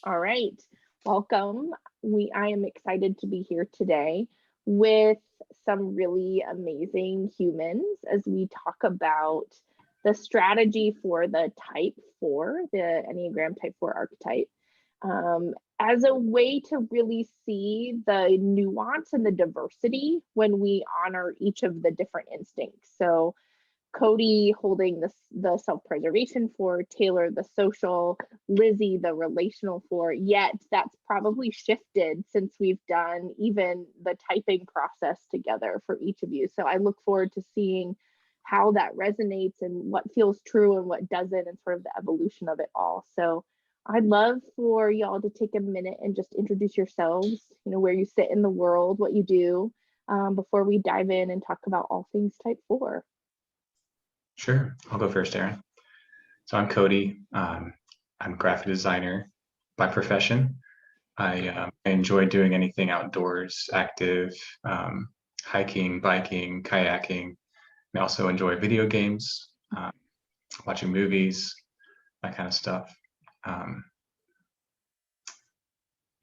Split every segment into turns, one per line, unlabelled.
All right, welcome. I am excited to be here today with some really amazing humans as we talk about the strategy for the Type 4, the Enneagram Type 4 archetype, as a way to really see the nuance and the diversity when we honor each of the different instincts. So Cody holding the self-preservation for, Taylor the social, Lizzie the relational for, yet that's probably shifted since we've done even the typing process together for each of you. So I look forward to seeing how that resonates and what feels true and what doesn't, and sort of the evolution of it all. So I'd love for y'all to take a minute and just introduce yourselves, where you sit in the world, what you do, before we dive in and talk about all things Type 4.
Sure, I'll go first, Aaron. So I'm Cody. I'm a graphic designer by profession. I enjoy doing anything outdoors, active, hiking, biking, kayaking. I also enjoy video games, watching movies, that kind of stuff.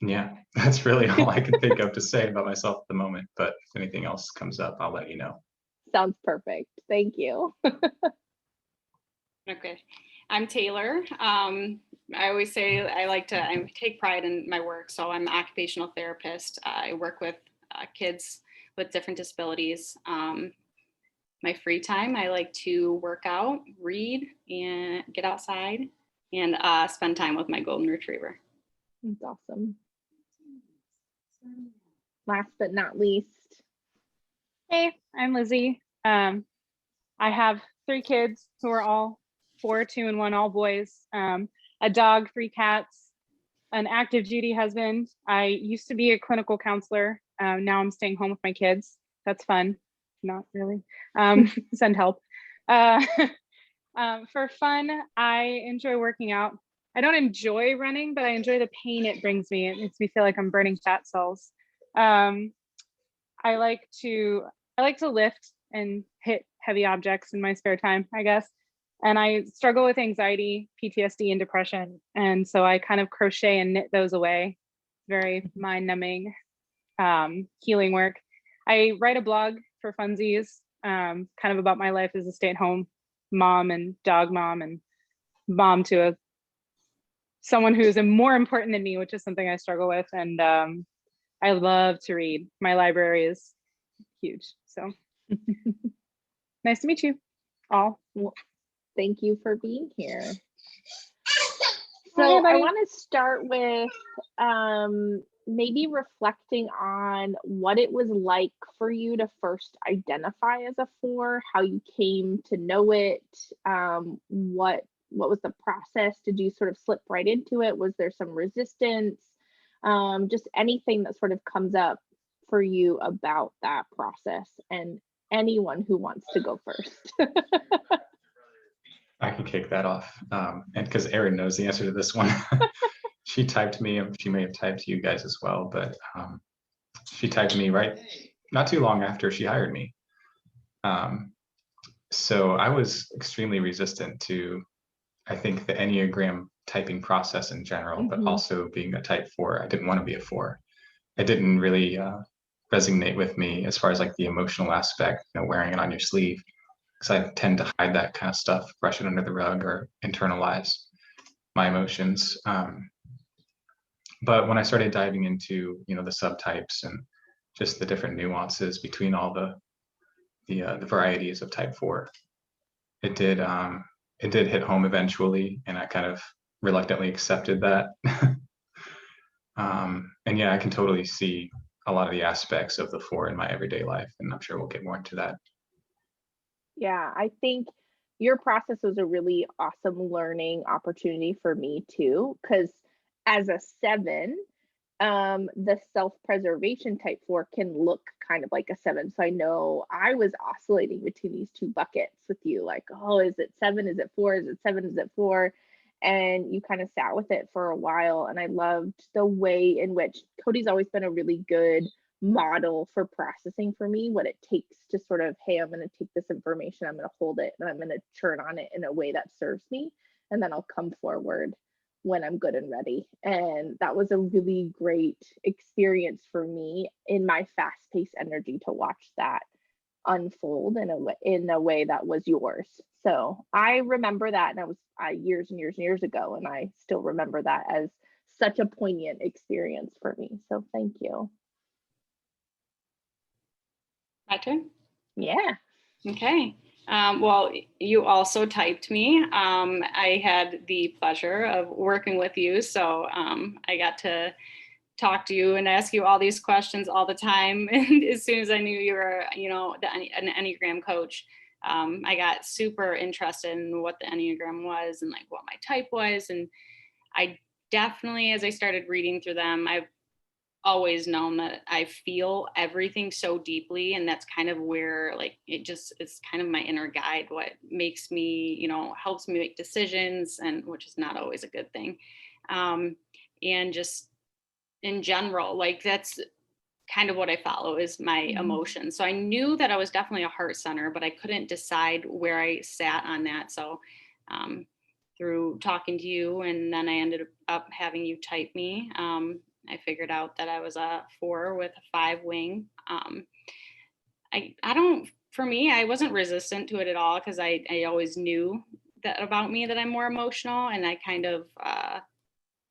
Yeah, that's really all I can think of to say about myself at the moment. But if anything else comes up, I'll let you know.
Sounds perfect. Thank you.
Okay, I'm Taylor. I always say I take pride in my work. So I'm an occupational therapist. I work with kids with different disabilities. My free time, I like to work out, read, and get outside, and spend time with my golden retriever.
That's awesome. Last but not least.
Hey, I'm Lizzie. I have 3 kids who are all 4, 2, and 1, all boys. A dog, 3 cats, an active duty husband. I used to be a clinical counselor. Now I'm staying home with my kids. That's fun. Not really. Send help. For fun, I enjoy working out. I don't enjoy running, but I enjoy the pain it brings me. It makes me feel like I'm burning fat cells. I like to lift and hit heavy objects in my spare time, I guess. And I struggle with anxiety, PTSD, and depression. And so I kind of crochet and knit those away. Very mind-numbing, healing work. I write a blog for funsies, kind of about my life as a stay-at-home mom and dog mom and mom to someone who is more important than me, which is something I struggle with. And I love to read. My library is huge. So nice to meet you all.
Well, thank you for being here. So I want to start with maybe reflecting on what it was like for you to first identify as a 4, how you came to know it, what was the process? Did you sort of slip right into it? Was there some resistance? Just anything that sort of comes up for you about that process, and anyone who wants to go first.
I can kick that off, and because Erin knows the answer to this one. She typed me, and she may have typed you guys as well, but she typed me right not too long after she hired me. So I was extremely resistant to, I think, the Enneagram typing process in general, but also being a Type 4. I didn't want to be a 4. It didn't really resonate with me as far as like the emotional aspect, wearing it on your sleeve, because I tend to hide that kind of stuff, brush it under the rug, or internalize my emotions. But when I started diving into, the subtypes and just the different nuances between all the varieties of Type 4, it did hit home eventually, and I kind of reluctantly accepted that. And yeah, I can totally see a lot of the aspects of the 4 in my everyday life, and I'm sure we'll get more into that.
Yeah, I think your process was a really awesome learning opportunity for me too, because as a 7, the self-preservation Type 4 can look kind of like a 7. So I know I was oscillating between these 2 buckets with you, like, oh, is it 7? Is it 4? Is it 7? Is it 4? And you kind of sat with it for a while. And I loved the way in which Cody's always been a really good model for processing for me what it takes to sort of, hey, I'm going to take this information, I'm going to hold it, and I'm going to churn on it in a way that serves me, and then I'll come forward when I'm good and ready. And that was a really great experience for me in my fast-paced energy to watch that unfold in a way that was yours. So I remember that, and that was years and years and years ago, and I still remember that as such a poignant experience for me. So thank you.
My turn?
Yeah.
Okay. Well, you also typed me. I had the pleasure of working with you, so I got to talk to you and ask you all these questions all the time. And as soon as I knew you were, an Enneagram coach, I got super interested in what the Enneagram was and like what my type was. And I definitely, as I started reading through them, I've always known that I feel everything so deeply, and that's kind of where like it's kind of my inner guide, what makes me, helps me make decisions, and which is not always a good thing. And just in general, like that's kind of what I follow is my emotions. So I knew that I was definitely a heart center, but I couldn't decide where I sat on that. So through talking to you, and then I ended up having you type me, I figured out that I was a 4 with a 5 wing. For me, I wasn't resistant to it at all, because I always knew that about me, that I'm more emotional, and I kind of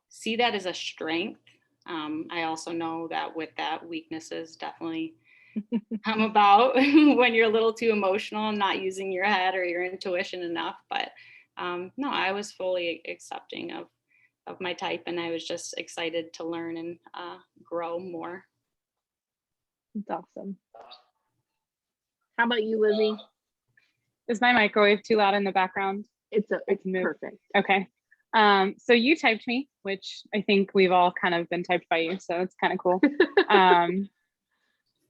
see that as a strength. I also know that with that, weaknesses definitely come about when you're a little too emotional and not using your head or your intuition enough. But no, I was fully accepting of my type, and I was just excited to learn and grow more.
That's awesome. How about you, Lizzie?
Is my microwave too loud in the background?
It's perfect.
Okay. So you typed me, which I think we've all kind of been typed by you, so it's kind of cool.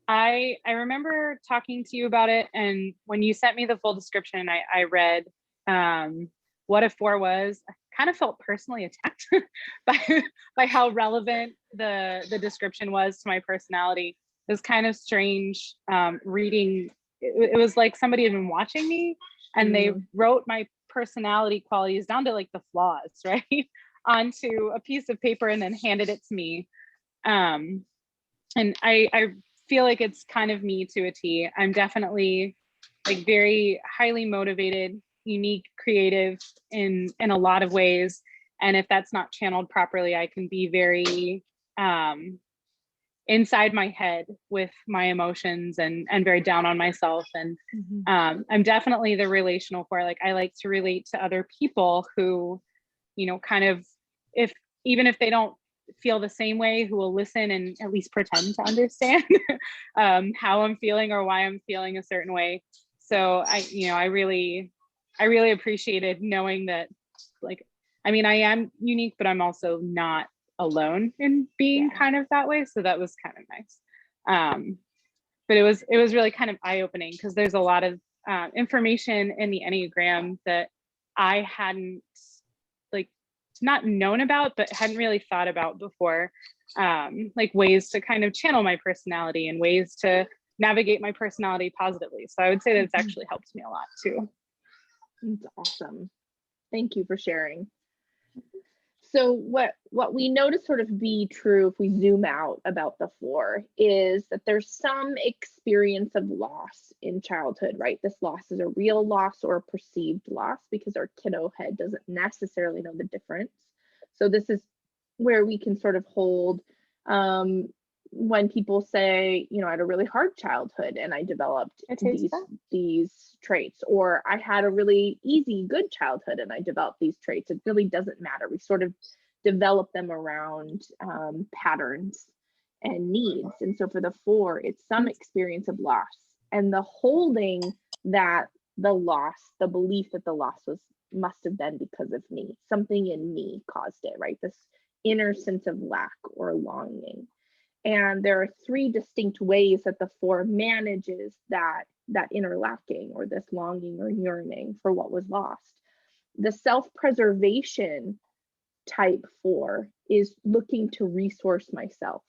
I remember talking to you about it, and when you sent me the full description, I read what a 4 was. I kind of felt personally attacked by how relevant the description was to my personality. It was kind of strange reading. It was like somebody had been watching me, and they wrote my personality qualities down to like the flaws, right, onto a piece of paper and then handed it to me. And I feel like it's kind of me to a T. I'm definitely like very highly motivated, unique, creative in a lot of ways. And if that's not channeled properly, I can be very inside my head with my emotions and very down on myself. And I'm definitely the relational 4. Like I like to relate to other people who, kind of, even if they don't feel the same way, who will listen and at least pretend to understand how I'm feeling or why I'm feeling a certain way. So I really appreciated knowing that, like, I mean, I am unique, but I'm also not alone in being kind of that way. So that was kind of nice. But it was really kind of eye-opening, because there's a lot of information in the Enneagram that I hadn't not known about, but hadn't really thought about before, like ways to kind of channel my personality and ways to navigate my personality positively. So I would say that it's actually helped me a lot too.
That's awesome. Thank you for sharing. So what we know to sort of be true, if we zoom out about the 4, is that there's some experience of loss in childhood, right? This loss is a real loss or a perceived loss, because our kiddo head doesn't necessarily know the difference. So this is where we can sort of hold when people say, I had a really hard childhood and I developed these traits, or I had a really easy, good childhood and I developed these traits. It really doesn't matter. We sort of develop them around patterns and needs. And so for the 4, it's some experience of loss, and the holding that the loss, the belief that the loss must have been because of me. Something in me caused it, right? This inner sense of lack or longing. And there are 3 distinct ways that the 4 manages that inner lacking, or this longing or yearning for what was lost. The self-preservation type 4 is looking to resource myself.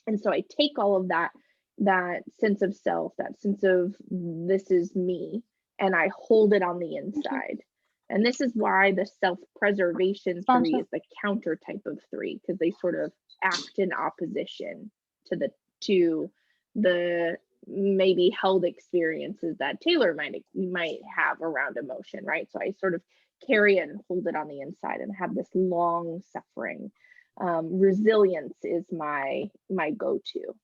And so I take all of that sense of self, that sense of this is me, and I hold it on the inside. And this is why the self-preservation 3 is the counter type of 3, because they sort of act in opposition to the maybe held experiences that Taylor might have around emotion, right? So I sort of carry it and hold it on the inside and have this long suffering. Resilience is my go-to.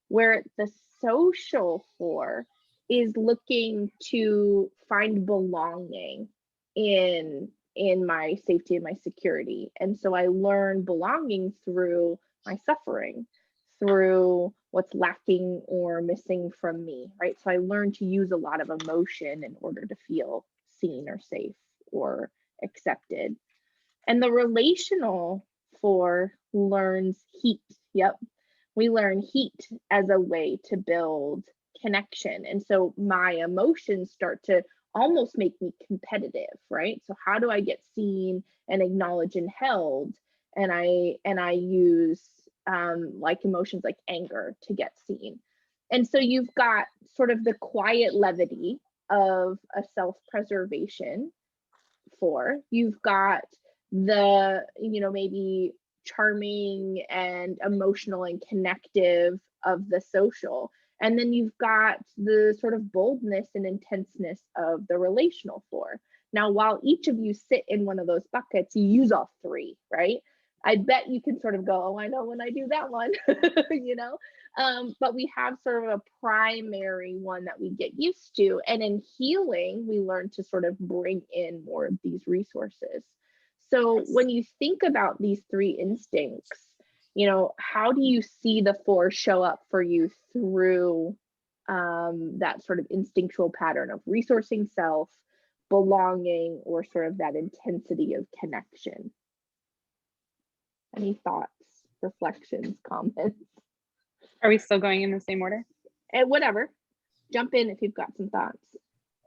Where the social 4 is looking to find belonging in my safety and my security. And so I learn belonging through my suffering, through what's lacking or missing from me, right? So I learn to use a lot of emotion in order to feel seen or safe or accepted. And the relational 4 learns heat. Yep. We learn heat as a way to build connection. And so my emotions start to almost make me competitive, right? So how do I get seen and acknowledged and held? And I use like emotions like anger to get seen. And so you've got sort of the quiet levity of a self-preservation 4. You've got the, maybe charming and emotional and connective of the social. And then you've got the sort of boldness and intenseness of the relational 4. Now, while each of you sit in one of those buckets, you use all 3, right? I bet you can sort of go, oh, I know when I do that one, but we have sort of a primary one that we get used to. And in healing, we learn to sort of bring in more of these resources. So when you think about these 3 instincts, how do you see the 4 show up for you through that sort of instinctual pattern of resourcing self, belonging, or sort of that intensity of connection? Any thoughts, reflections, comments?
Are we still going in the same order?
And whatever. Jump in if you've got some thoughts.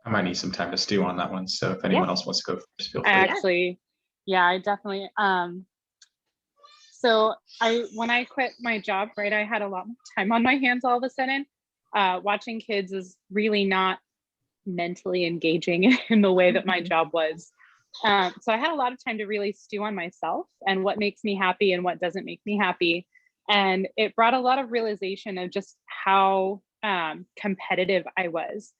I might need some time to stew on that one. So if anyone else wants to go first, feel free.
Actually, yeah, I definitely. So when I quit my job, right, I had a lot more time on my hands all of a sudden. Watching kids is really not mentally engaging in the way that my job was. So I had a lot of time to really stew on myself and what makes me happy and what doesn't make me happy. And it brought a lot of realization of just how competitive I was.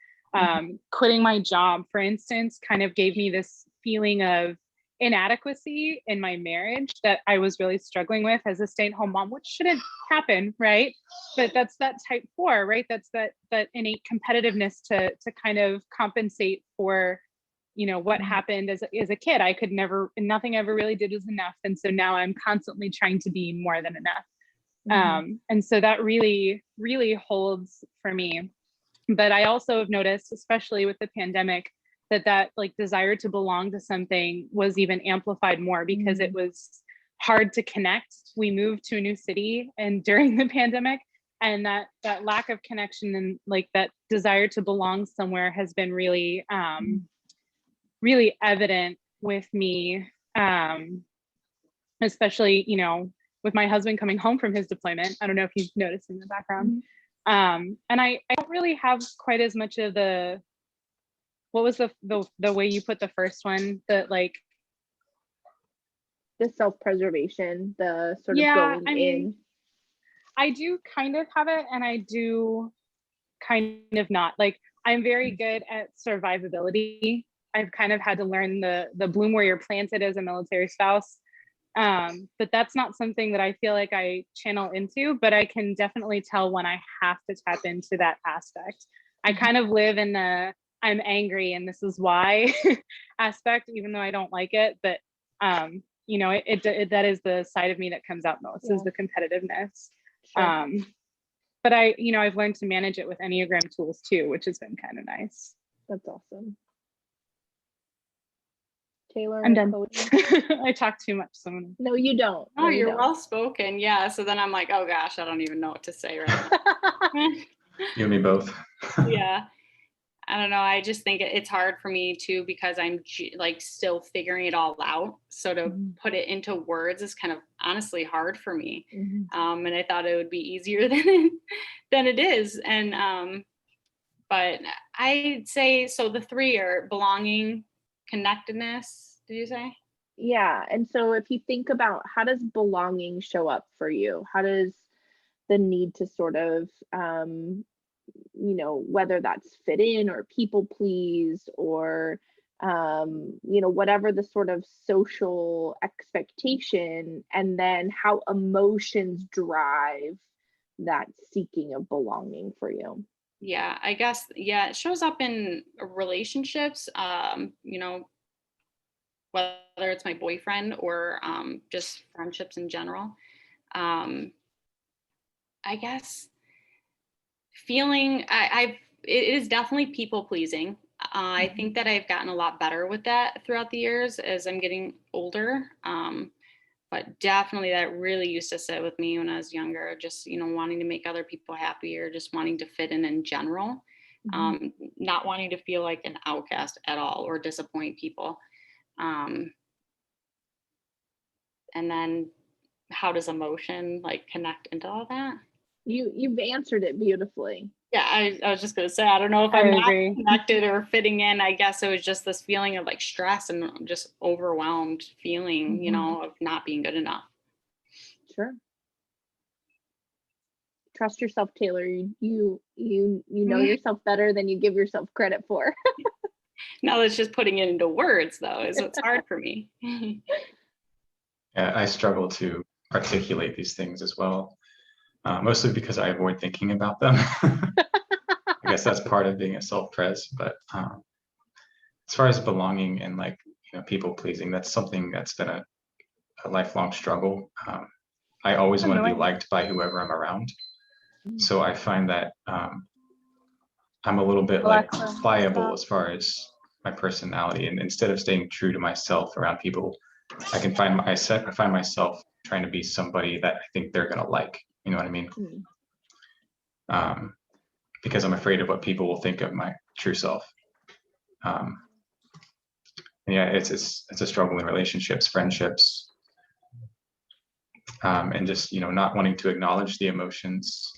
Quitting my job, for instance, kind of gave me this feeling of inadequacy in my marriage that I was really struggling with as a stay-at-home mom, which shouldn't happen, right? But that's that type 4, right? That's that innate competitiveness to kind of compensate for what happened as a kid. I could never, nothing I ever really did was enough. And so now I'm constantly trying to be more than enough. And so that really, really holds for me. But I also have noticed, especially with the pandemic, that like desire to belong to something was even amplified more because it was hard to connect. We moved to a new city and during the pandemic, and that lack of connection and like that desire to belong somewhere has been really, really evident with me, especially, with my husband coming home from his deployment. I don't know if you've noticed in the background. And I don't really have quite as much of the, what was the way you put the first one, that like
the self-preservation, the sort of going in.
I do kind of have it and I do kind of not. Like I'm very good at survivability. I've kind of had to learn the bloom where you're planted as a military spouse. But that's not something that I feel like I channel into, but I can definitely tell when I have to tap into that aspect. I kind of live in the I'm angry and this is why aspect, even though I don't like it, but that is the side of me that comes out most, is the competitiveness. Sure. But I've learned to manage it with Enneagram tools too, which has been kind of nice.
That's awesome. Taylor,
I'm done. I talk too much. So
no, you don't.
Oh, you're well spoken. Yeah. So then I'm like, oh gosh, I don't even know what to say right now.
You and me both.
Yeah. I don't know. I just think it's hard for me too, because I'm like still figuring it all out. So to put it into words is kind of honestly hard for me. And I thought it would be easier than it is. And, but I'd say, so the 3 are belonging, connectedness, did you say?
Yeah. And so if you think about, how does belonging show up for you? How does the need to sort of, whether that's fit in or people please, or, whatever the sort of social expectation, and then how emotions drive that seeking of belonging for you?
Yeah, I guess, yeah, it shows up in relationships, whether it's my boyfriend or just friendships in general. Um, I guess feeling it is definitely people pleasing. I think that I've gotten a lot better with that throughout the years as I'm getting older. But definitely that really used to sit with me when I was younger, just, wanting to make other people happy, or just wanting to fit in general. Not wanting to feel like an outcast at all or disappoint people. And then how does emotion like connect into all that?
You've answered it beautifully.
Yeah, I was just gonna say, I don't know if
I
I'm not
agree.
connected or fitting in. I guess it was just this feeling of like stress and just overwhelmed feeling, of not being good enough.
Sure. Trust yourself, Taylor. You know yourself better than you give yourself credit for.
Now it's just putting it into words, though, is what's hard for me.
Yeah, I struggle to articulate these things as well, mostly because I avoid thinking about them. I guess that's part of being a self-pres, but as far as belonging and like, people pleasing, that's something that's been a lifelong struggle. I always want to be liked by whoever I'm around. So I find that I'm a little bit like pliable as far as my personality, and instead of staying true to myself around people, I find myself trying to be somebody that I think they're gonna like. You know what I mean? Because I'm afraid of what people will think of my true self. Yeah, it's a struggle in relationships, friendships, and just not wanting to acknowledge the emotions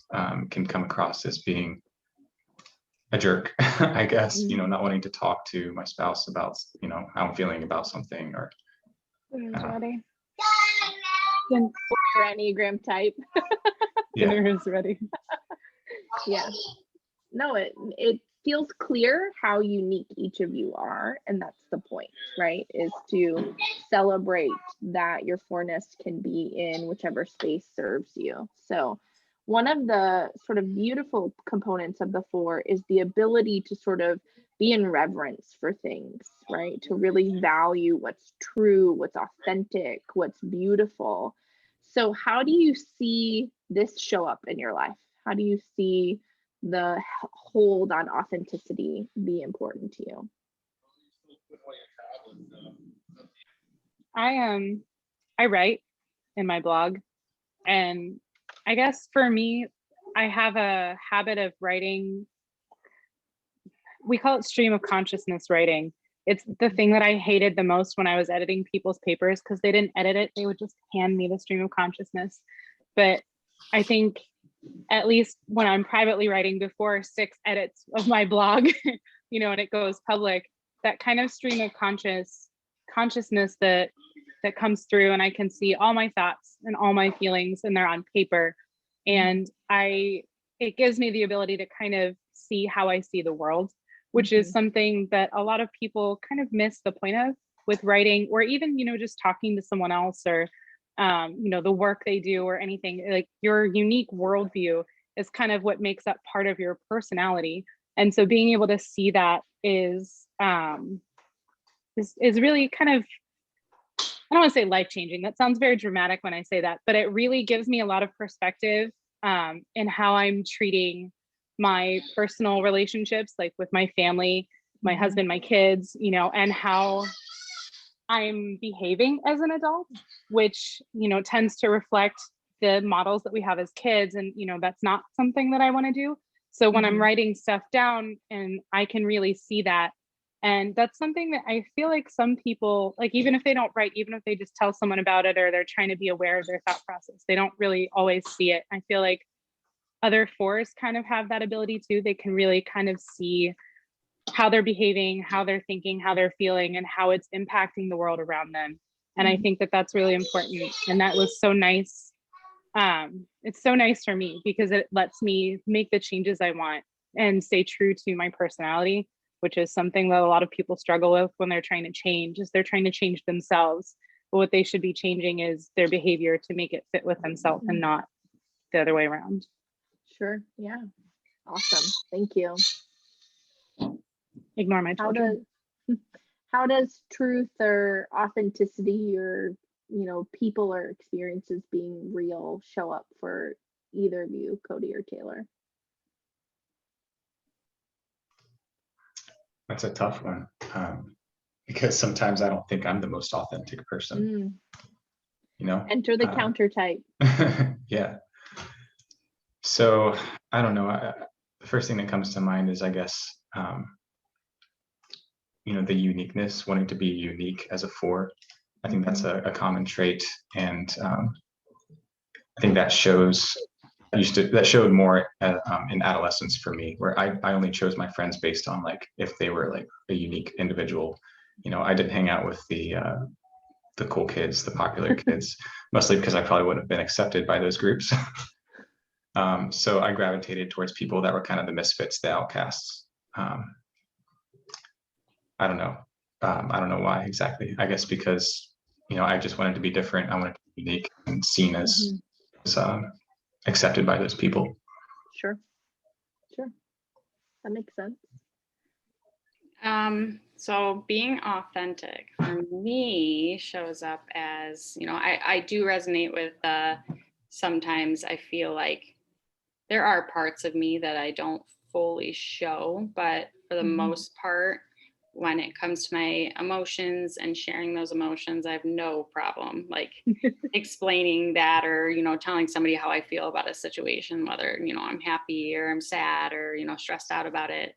can come across as being a jerk, I guess. Not wanting to talk to my spouse about how I'm feeling about something, or
Ready.
Your Enneagram type.
Dinner is ready.
Yeah. No, it feels clear how unique each of you are, and that's the point, right? Is to celebrate that your fourness can be in whichever space serves you. So one of the sort of beautiful components of the four is the ability to sort of be in reverence for things, right? To really value what's true, what's authentic, what's beautiful. So how do you see this show up in your life? How do you see the hold on authenticity be important to you?
I write in my blog, and I guess for me, I have a habit of writing. We call it stream of consciousness writing. It's the thing that I hated the most when I was editing people's papers, because they didn't edit it. They would just hand me the stream of consciousness. But I think, at least when I'm privately writing before 6 edits of my blog, and it goes public, that kind of stream of consciousness that comes through, and I can see all my thoughts and all my feelings, and they're on paper. And it gives me the ability to kind of see how I see the world, which is something that a lot of people kind of miss the point of with writing, or even, just talking to someone else, or the work they do, or anything. Like, your unique worldview is kind of what makes up part of your personality. And so being able to see that is really kind of, I don't want to say life-changing. That sounds very dramatic when I say that, but it really gives me a lot of perspective in how I'm treating my personal relationships, like with my family, my husband, my kids, and how I'm behaving as an adult, which, tends to reflect the models that we have as kids. And, that's not something that I want to do. So when I'm writing stuff down, and I can really see that, and that's something that I feel like some people, like, even if they don't write, even if they just tell someone about it, or they're trying to be aware of their thought process, they don't really always see it. I feel like other fours kind of have that ability too. They can really kind of see how they're behaving, how they're thinking, how they're feeling, and how it's impacting the world around them. And I think that that's really important. And that was so nice. It's so nice for me because it lets me make the changes I want and stay true to my personality, which is something that a lot of people struggle with when they're trying to change, is they're trying to change themselves. But what they should be changing is their behavior to make it fit with themselves and not the other way around.
Sure. Yeah. Awesome. Thank you.
Ignore my children.
How does truth or authenticity or, people or experiences being real show up for either of you, Cody or Taylor?
That's a tough one, because sometimes I don't think I'm the most authentic person.
Enter the counter type.
Yeah. So I don't know. The first thing that comes to mind is, I guess, the uniqueness, wanting to be unique as a 4. I think that's a common trait, and I think that showed more in adolescence for me, where I only chose my friends based on like if they were like a unique individual. I didn't hang out with the cool kids, the popular kids, mostly because I probably wouldn't have been accepted by those groups. So I gravitated towards people that were kind of the misfits, the outcasts. I don't know. I don't know why exactly. I guess because, I just wanted to be different. I wanted to be unique and seen as accepted by those people.
Sure. That makes sense.
So being authentic for me shows up as, I do resonate with sometimes I feel like there are parts of me that I don't fully show, but for the most part, when it comes to my emotions and sharing those emotions, I have no problem like explaining that or, telling somebody how I feel about a situation, whether, I'm happy or I'm sad or, stressed out about it.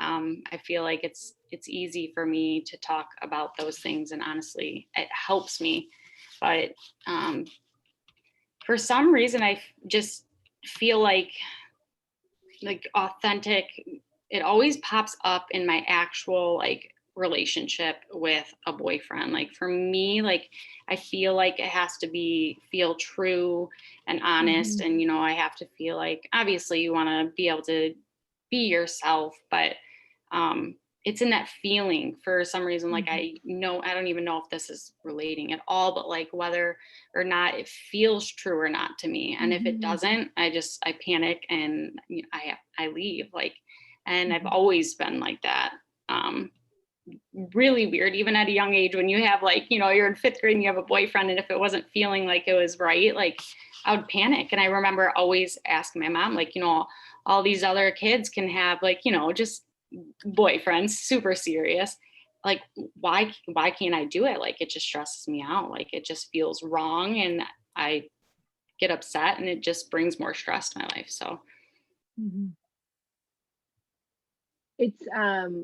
I feel like it's easy for me to talk about those things, and honestly, it helps me. But for some reason, I just feel like authentic, it always pops up in my actual like relationship with a boyfriend. Like for me, like I feel like it has to feel true and honest. And, I have to feel like, obviously you want to be able to be yourself, but it's in that feeling for some reason. Like I don't even know if this is relating at all, but like whether or not it feels true or not to me. And if it doesn't, I panic and I leave. Like, and I've always been like that. Really weird, even at a young age when you have like, you're in 5th grade and you have a boyfriend, and if it wasn't feeling like it was right, like I would panic. And I remember always asking my mom, like, all these other kids can have like, just boyfriends, super serious. Like, why can't I do it? Like, it just stresses me out. Like, it just feels wrong. And I get upset, and it just brings more stress to my life. So
it's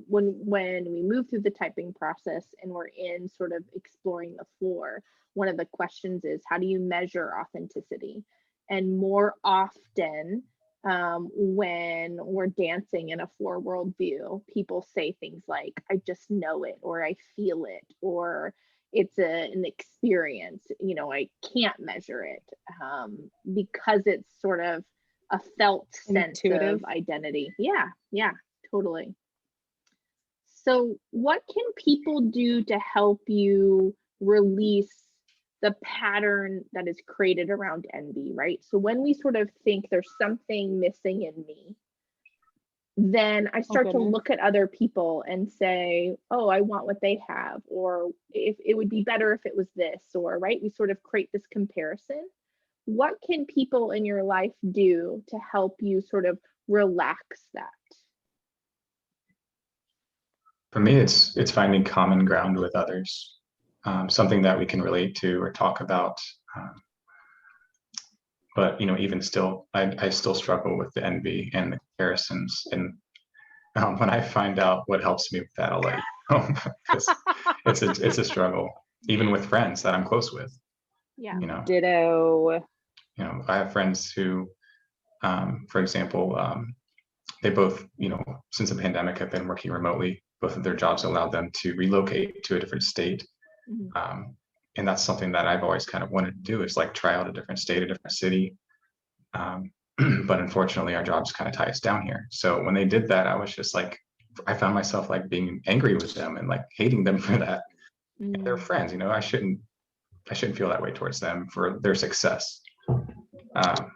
when we move through the typing process and we're in sort of exploring the 4, one of the questions is, how do you measure authenticity? And more often when we're dancing in a 4 worldview, people say things like, I just know it, or I feel it, or it's an experience. I can't measure it because it's sort of a felt sense of identity. Yeah, totally. So what can people do to help you release the pattern that is created around envy, right? So when we sort of think there's something missing in me, then I start to look at other people and say, oh, I want what they have, or if it would be better if it was this, or right, we sort of create this comparison. What can people in your life do to help you sort of relax that?
For me, it's finding common ground with others, something that we can relate to or talk about. But even still, I still struggle with the envy and the comparisons. And when I find out what helps me with that, I'll let you know, because it's a struggle, even with friends that I'm close with.
Yeah.
Ditto.
I have friends who, for example, they both, since the pandemic have been working remotely. Both of their jobs allowed them to relocate to a different state. And that's something that I've always kind of wanted to do, is like try out a different state, a different city. But unfortunately, our jobs kind of tie us down here. So when they did that, I was just like, I found myself like being angry with them and like hating them for that. And they're friends, I shouldn't feel that way towards them for their success. But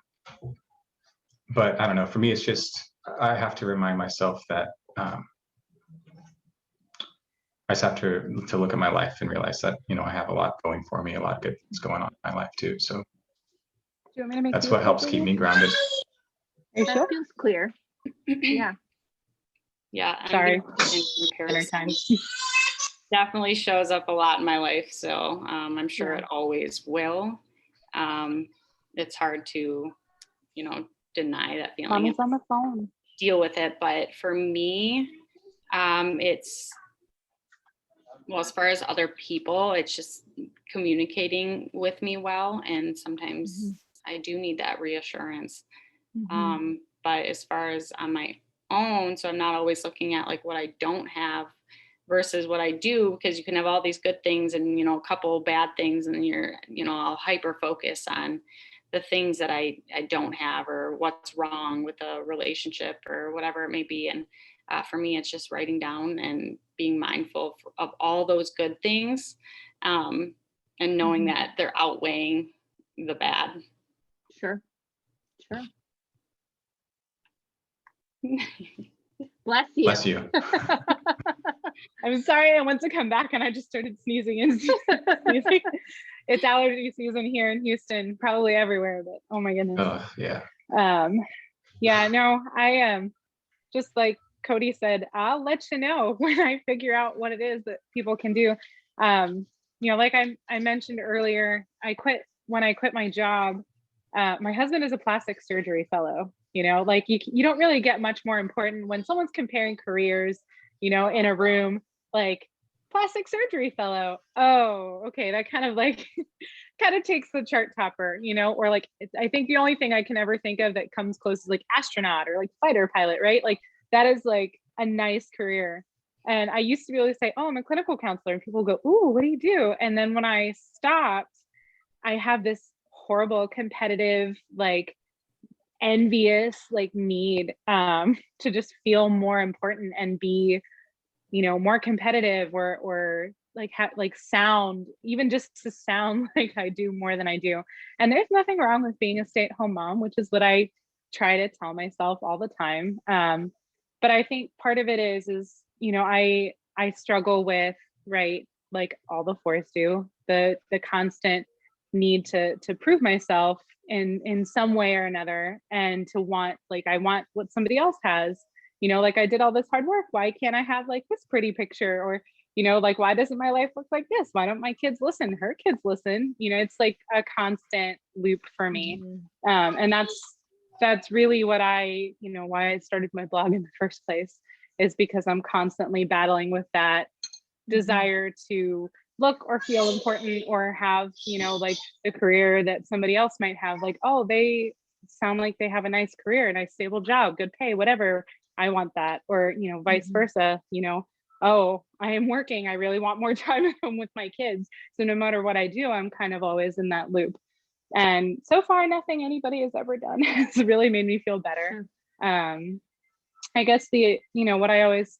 I don't know, for me, it's just, I have to remind myself that I just have to look at my life and realize that, I have a lot going for me, a lot of good things going on in my life too. So
Do you want me to make
that's what helps keep me grounded.
That feels clear. Yeah.
Yeah.
Sorry.
Comparison definitely shows up a lot in my life. So I'm sure it always will. It's hard to, deny that feeling.
Mommy's on the phone.
Deal with it. But for me, it's, well, as far as other people, it's just communicating with me well. And sometimes I do need that reassurance. But as far as on my own, so I'm not always looking at like what I don't have versus what I do, because you can have all these good things and, a couple bad things, and you're, I'll hyper focus on the things that I don't have, or what's wrong with a relationship or whatever it may be. And for me, it's just writing down and being mindful of all those good things, and knowing that they're outweighing the bad.
Sure. Bless you.
Bless you.
I'm sorry, I went to come back and I just started sneezing and sneezing. It's allergy season here in Houston, probably everywhere, but oh my goodness.
Yeah.
No, I am just like Cody said, I'll let you know when I figure out what it is that people can do. Like I mentioned earlier, when I quit my job. My husband is a plastic surgery fellow. Like you don't really get much more important when someone's comparing careers, in a room, like plastic surgery fellow. Oh, okay. That kind of takes the chart topper, or like, I think the only thing I can ever think of that comes close is like astronaut or like fighter pilot, right? Like that is like a nice career. And I used to be able to say, oh, I'm a clinical counselor. And people go, ooh, what do you do? And then when I stopped, I have this horrible competitive, like envious, like need to just feel more important and be, more competitive, or like sound, even just to sound like I do more than I do. And there's nothing wrong with being a stay-at-home mom, which is what I try to tell myself all the time. But I think part of it is, I struggle with, right, like all the fours do, the constant need to prove myself in some way or another, and to want, like, I want what somebody else has, like I did all this hard work. Why can't I have like this pretty picture? Or, like, why doesn't my life look like this? Why don't my kids listen? Her kids listen. It's like a constant loop for me. And that's really what why I started my blog in the first place, is because I'm constantly battling with that desire to look or feel important, or have, like the career that somebody else might have, like, oh, they sound like they have a nice career, a nice stable job, good pay, whatever. I want that. Or, vice versa, oh, I am working, I really want more time at home with my kids. So no matter what I do, I'm kind of always in that loop. And so far, nothing anybody has ever done has really made me feel better. I guess what I always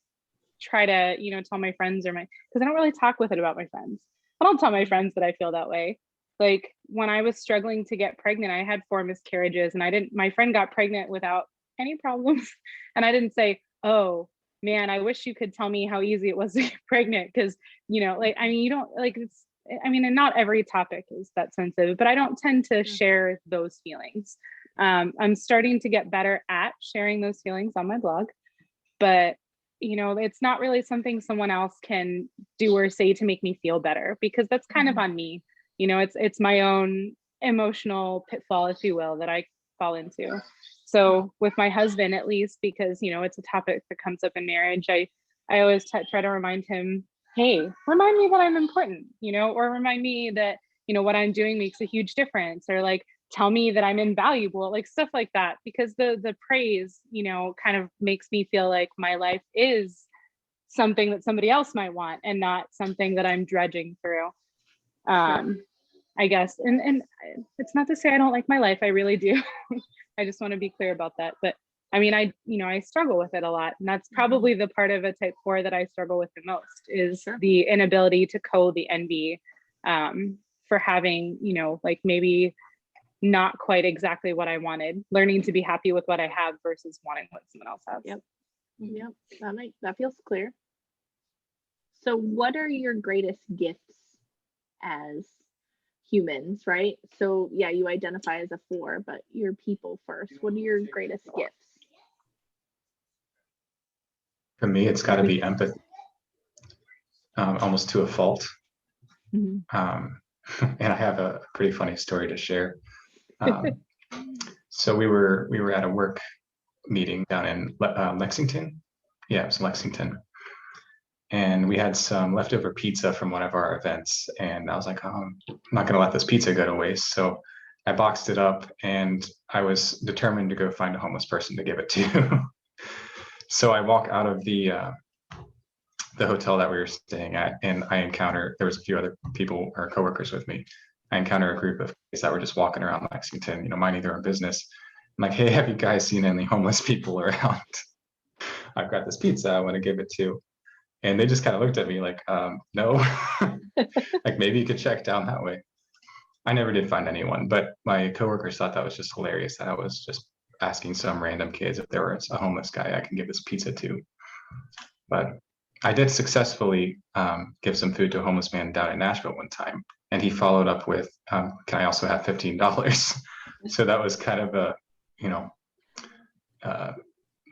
try to, tell my friends, because I don't really talk with it about my friends. I don't tell my friends that I feel that way. Like when I was struggling to get pregnant, I had 4 miscarriages, and my friend got pregnant without any problems. And I didn't say, oh man, I wish you could tell me how easy it was to get pregnant. Cause you don't like, and not every topic is that sensitive, but I don't tend to share those feelings. I'm starting to get better at sharing those feelings on my blog, but it's not really something someone else can do or say to make me feel better, because that's kind of on me. It's my own emotional pitfall, if you will, that I fall into. So with my husband, at least, because, it's a topic that comes up in marriage, I always try to remind him, hey, remind me that I'm important, or remind me that, what I'm doing makes a huge difference, or like, tell me that I'm invaluable, like stuff like that, because the praise, you know, kind of makes me feel like my life is something that somebody else might want and not something that I'm dredging through. I guess. And it's not to say I don't like my life. I really do. I just want to be clear about that. But I mean, I struggle with it a lot. And that's probably the part of a type 4 that I struggle with the most is the inability to code the envy, for having, you know, like maybe not quite exactly what I wanted, learning to be happy with what I have versus wanting what someone else has.
Yep. That feels clear. So what are your greatest gifts as humans, right? So yeah, you identify as a 4, but you're people first. What are your greatest gifts?
For me, it's got to be empathy, almost to a fault. And I have a pretty funny story to share. So we were at a work meeting down in Lexington. Yeah, it was Lexington. And we had some leftover pizza from one of our events. And I was like, oh, I'm not going to let this pizza go to waste. So I boxed it up and I was determined to go find a homeless person to give it to. So I walk out of the hotel that we were staying at, and there was a few other people or coworkers with me. I encounter a group of guys that were just walking around Lexington, you know, minding their own business. I'm like, hey, have you guys seen any homeless people around? I've got this pizza I want to give it to. And they just kind of looked at me like, no, like maybe you could check down that way. I never did find anyone, but my coworkers thought that was just hilarious that I was just asking some random kids if there was a homeless guy I can give this pizza to. But I did successfully give some food to a homeless man down in Nashville one time. And he followed up with, can I also have $15? So that was kind of a, you know,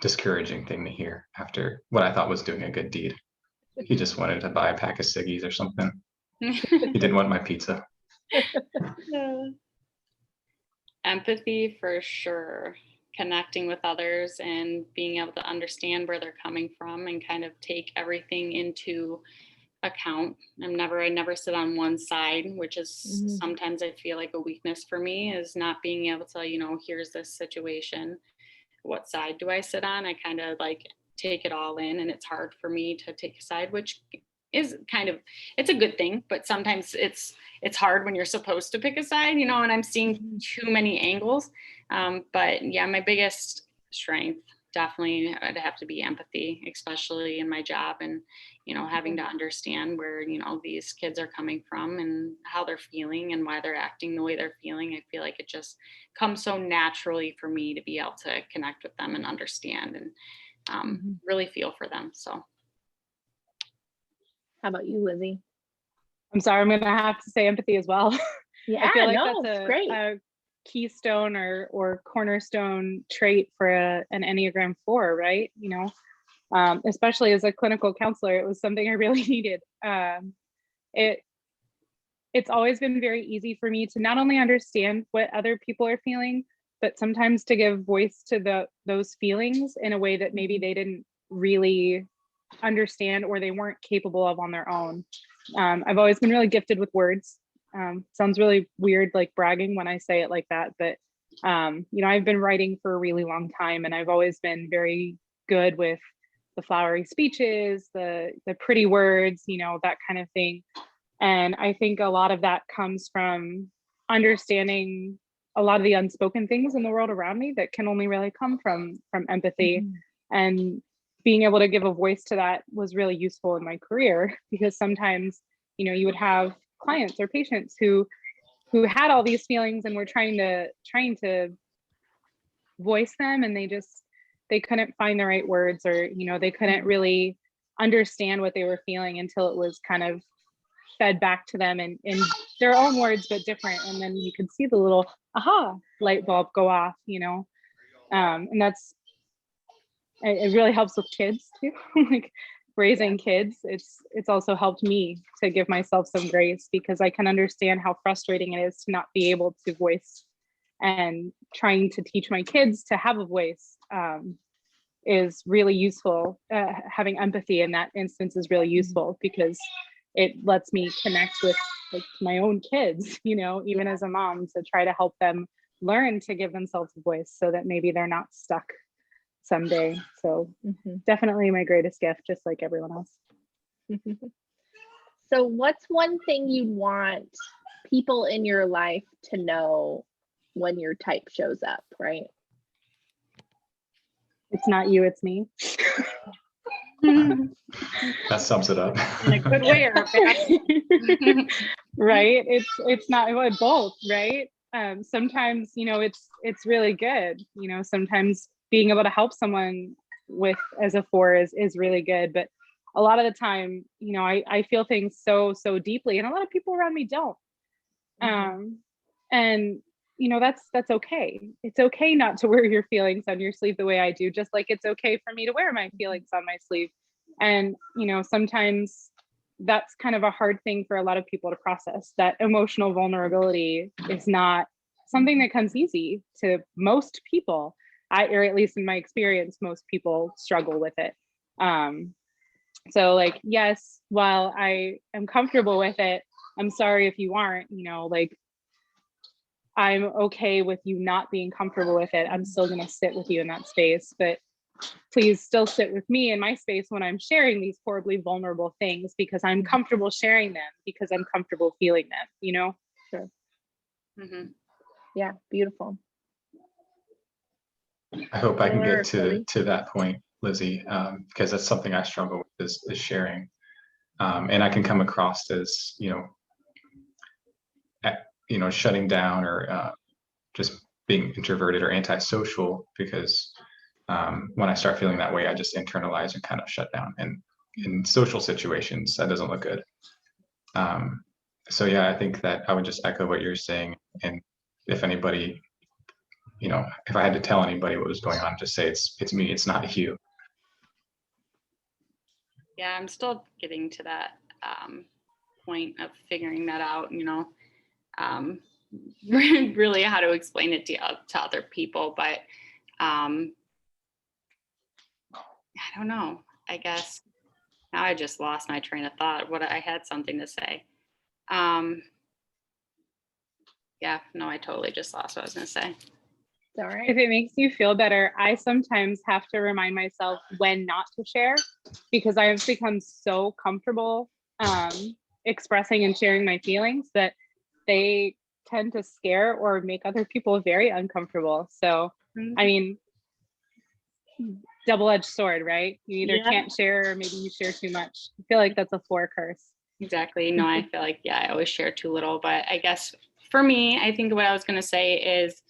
discouraging thing to hear after what I thought was doing a good deed. He just wanted to buy a pack of ciggies or something. He didn't want my pizza.
Empathy for sure. Connecting with others and being able to understand where they're coming from and kind of take everything into account. I never sit on one side, which is sometimes I feel like a weakness for me, is not being able to, you know, here's this situation. What side do I sit on? I kind of like take it all in, and it's hard for me to take a side, which is kind of, it's a good thing, but sometimes it's hard when you're supposed to pick a side, you know, and I'm seeing too many angles. But yeah, my biggest strength definitely would have to be empathy, especially in my job, and, you know, having to understand where, you know, these kids are coming from and how they're feeling and why they're acting the way they're feeling. I feel like it just comes so naturally for me to be able to connect with them and understand and really feel for them. So.
How about you, Lizzie?
I'm sorry, I'm gonna have to say empathy as well.
Yeah,
I feel like that's a keystone or cornerstone trait for an Enneagram 4, right? You know, especially as a clinical counselor, it was something I really needed. It's always been very easy for me to not only understand what other people are feeling, but sometimes to give voice to those feelings in a way that maybe they didn't really understand or they weren't capable of on their own. I've always been really gifted with words. Sounds really weird, like bragging when I say it like that, but you know, I've been writing for a really long time, and I've always been very good with the flowery speeches, the pretty words, you know, that kind of thing. And I think a lot of that comes from understanding a lot of the unspoken things in the world around me that can only really come from empathy. And being able to give a voice to that was really useful in my career, because sometimes, you know, you would have clients or patients who had all these feelings and were trying to voice them, and they couldn't find the right words, or, you know, they couldn't really understand what they were feeling until it was kind of fed back to them in their own words, but different. And then you could see the little aha light bulb go off, you know. And it really helps with kids too. Like raising kids, it's also helped me to give myself some grace, because I can understand how frustrating it is to not be able to voice, and trying to teach my kids to have a voice is really useful. Having empathy in that instance is really useful, because it lets me connect with like my own kids, you know, even as a mom, to try to help them learn to give themselves a voice so that maybe they're not stuck someday. So definitely my greatest gift, just like everyone else.
So what's one thing you'd want people in your life to know when your type shows up, right?
It's not you, it's me.
That sums it up.
In a good way or a bad.
Right? It's not, well, both, right? Sometimes, you know, it's really good. You know, sometimes being able to help someone with as a 4 is really good. But a lot of the time, you know, I feel things so deeply, and a lot of people around me don't. And you know, that's okay. It's okay not to wear your feelings on your sleeve the way I do, just like it's okay for me to wear my feelings on my sleeve. And, you know, sometimes that's kind of a hard thing for a lot of people to process. That emotional vulnerability is not something that comes easy to most people. Or at least in my experience, most people struggle with it. So like, yes, while I am comfortable with it, I'm sorry if you aren't, you know, like, I'm okay with you not being comfortable with it. I'm still going to sit with you in that space, but please still sit with me in my space when I'm sharing these horribly vulnerable things, because I'm comfortable sharing them, because I'm comfortable feeling them, you know?
Sure. Yeah, beautiful.
I hope I can get to that point, Lizzie, because that's something I struggle with is sharing. And I can come across as, shutting down or just being introverted or antisocial, because when I start feeling that way, I just internalize and kind of shut down. And in social situations, that doesn't look good. So yeah, I think that I would just echo what you're saying. And if anybody, if I had to tell anybody what was going on, just say it's me, it's not you.
Yeah, I'm still getting to that point of figuring that out, really how to explain it to other people. But I don't know, I guess now I just lost my train of thought. I had something to say. Yeah, no, I totally just lost what I was going to say.
All right.
If it makes you feel better, I sometimes have to remind myself when not to share, because I have become so comfortable expressing and sharing my feelings that they tend to scare or make other people very uncomfortable. So, I mean, double-edged sword, right? You either can't share, or maybe you share too much. I feel like that's a 4 curse.
Exactly. No, I feel like, I always share too little. But I guess for me, I think what I was going to say is,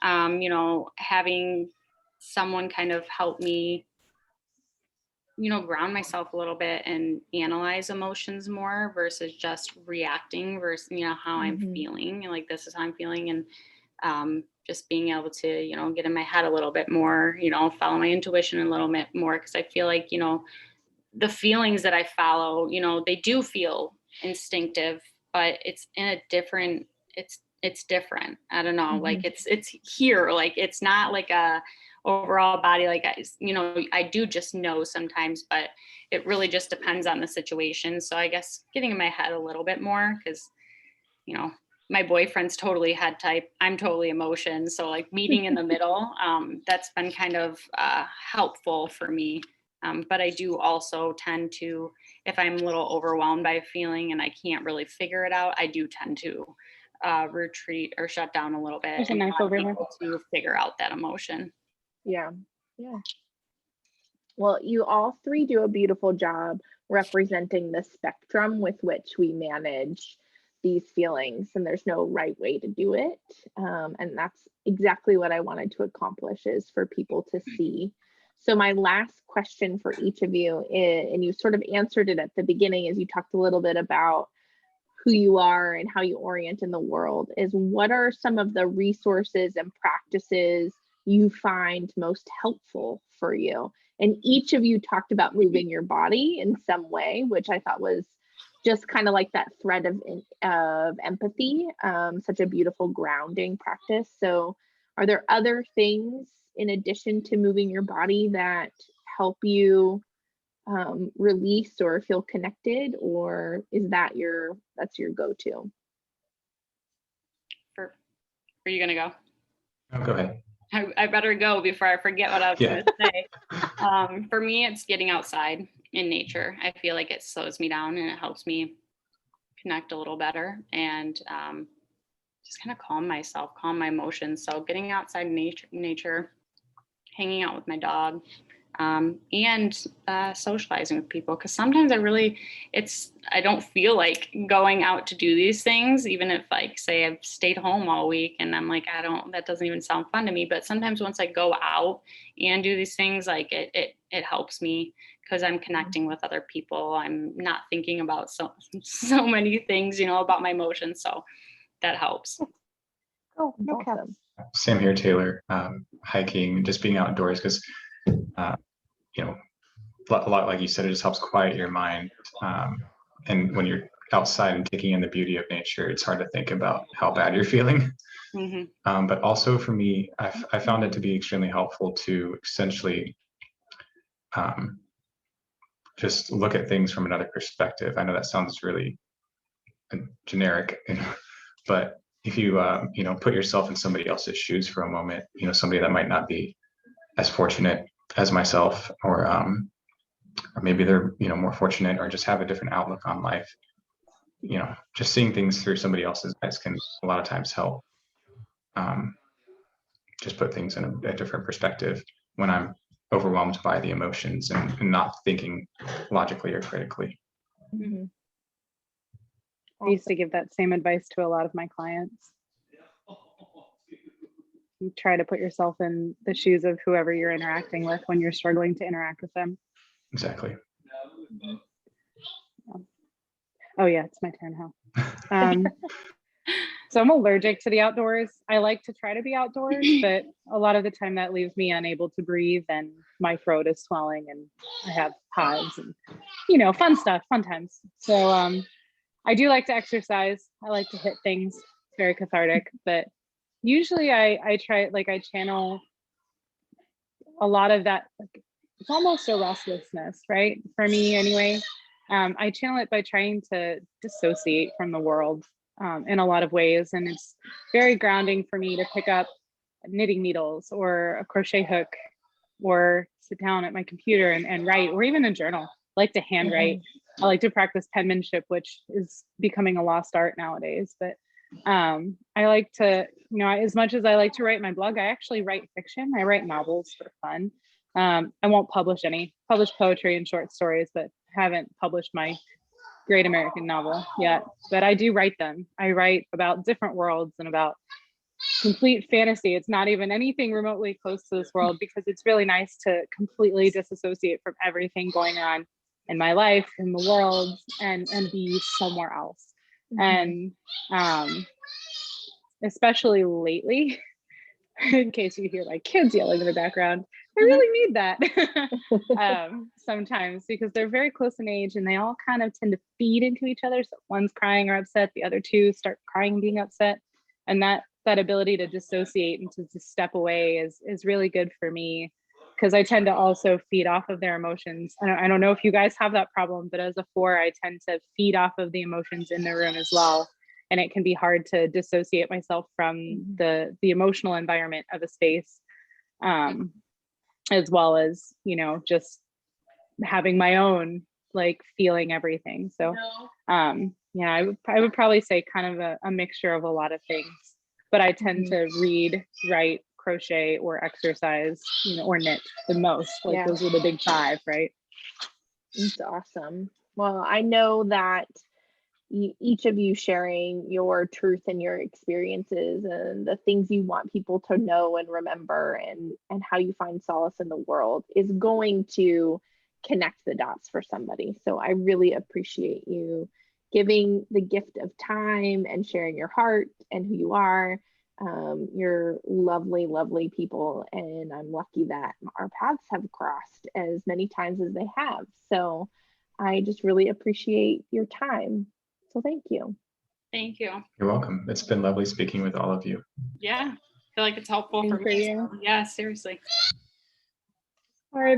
having someone kind of help me, ground myself a little bit and analyze emotions more versus just reacting versus, how I'm feeling. And like, this is how I'm feeling. And just being able to, get in my head a little bit more, follow my intuition a little bit more. Because I feel like, the feelings that I follow, they do feel instinctive, but it's in a different, it's different. I don't know, like it's here, like it's not like a overall body, like I do just know sometimes, but it really just depends on the situation. So I guess getting in my head a little bit more, because my boyfriend's totally head type, I'm totally emotion, so like meeting in the middle, that's been kind of helpful for me. But I do also tend to, if I'm a little overwhelmed by a feeling and I can't really figure it out, I do tend to retreat or shut down a little bit.
There's a knife over here.
To figure out that emotion.
Yeah. Well, you all 3 do a beautiful job representing the spectrum with which we manage these feelings, and there's no right way to do it. And that's exactly what I wanted to accomplish, is for people to see. So my last question for each of you, and you sort of answered it at the beginning as you talked a little bit about who you are and how you orient in the world, is what are some of the resources and practices you find most helpful for you? And each of you talked about moving your body in some way, which I thought was just kind of like that thread of empathy, such a beautiful grounding practice. So are there other things in addition to moving your body that help you release or feel connected, or is that's your go-to?
Are you gonna go?
Oh, go ahead.
I better go before I forget what I was going to say. For me, it's getting outside in nature. I feel like it slows me down and it helps me connect a little better and just kind of calm myself, calm my emotions. So getting outside in nature, hanging out with my dog, and socializing with people. Because sometimes I don't feel like going out to do these things, even if, like, say I've stayed home all week and I'm like, that doesn't even sound fun to me. But sometimes once I go out and do these things, like it helps me because I'm connecting with other people. I'm not thinking about so many things, about my emotions. So that helps.
Oh, awesome.
Same here, Taylor. Hiking, just being outdoors, because a lot, like you said, it just helps quiet your mind. And when you're outside and taking in the beauty of nature, it's hard to think about how bad you're feeling.
Mm-hmm.
But also for me, I found it to be extremely helpful to essentially just look at things from another perspective. I know that sounds really generic, but if you put yourself in somebody else's shoes for a moment, somebody that might not be as fortunate as myself, or maybe they're more fortunate, or just have a different outlook on life. Just seeing things through somebody else's eyes can a lot of times help just put things in a different perspective when I'm overwhelmed by the emotions and not thinking logically or critically.
Mm-hmm.
I used to give that same advice to a lot of my clients. You try to put yourself in the shoes of whoever you're interacting with when you're struggling to interact with them.
Exactly.
Oh yeah, it's my turn, huh? So I'm allergic to the outdoors. I like to try to be outdoors, but a lot of the time that leaves me unable to breathe and my throat is swelling and I have hives and, fun stuff, fun times. So I do like to exercise. I like to hit things. It's very cathartic, but usually I try, like, I channel a lot of that. Like, it's almost a restlessness, right? For me anyway. I channel it by trying to dissociate from the world in a lot of ways. And it's very grounding for me to pick up knitting needles or a crochet hook or sit down at my computer and write, or even a journal. I like to handwrite. I like to practice penmanship, which is becoming a lost art nowadays. But I like to, as much as I like to write my blog, I actually write fiction. I write novels for fun. I won't publish poetry and short stories, but haven't published my great American novel yet. But I do write them. I write about different worlds and about complete fantasy. It's not even anything remotely close to this world, because it's really nice to completely disassociate from everything going on in my life, in the world, and be somewhere else. And especially lately, in case you hear my kids yelling in the background, I really need that sometimes, because they're very close in age and they all kind of tend to feed into each other. So one's crying or upset, the other two start crying and being upset. And that ability to dissociate and to step away is really good for me, because I tend to also feed off of their emotions. I don't know if you guys have that problem, but as a 4, I tend to feed off of the emotions in the room as well. And it can be hard to dissociate myself from the emotional environment of a space, as well as, just having my own, like, feeling everything. So I would probably say kind of a mixture of a lot of things. But I tend to read, write, crochet, or exercise, or knit the most. Like, those are the big 5, right?
It's awesome. Well, I know that each of you sharing your truth and your experiences and the things you want people to know and remember, and how you find solace in the world is going to connect the dots for somebody. So I really appreciate you giving the gift of time and sharing your heart and who you are. You're lovely, lovely people, and I'm lucky that our paths have crossed as many times as they have. So I just really appreciate your time. So thank you.
Thank you.
You're welcome. It's been lovely speaking with all of you.
Yeah, I feel like it's helpful for me.
You.
Yeah, seriously.
All right.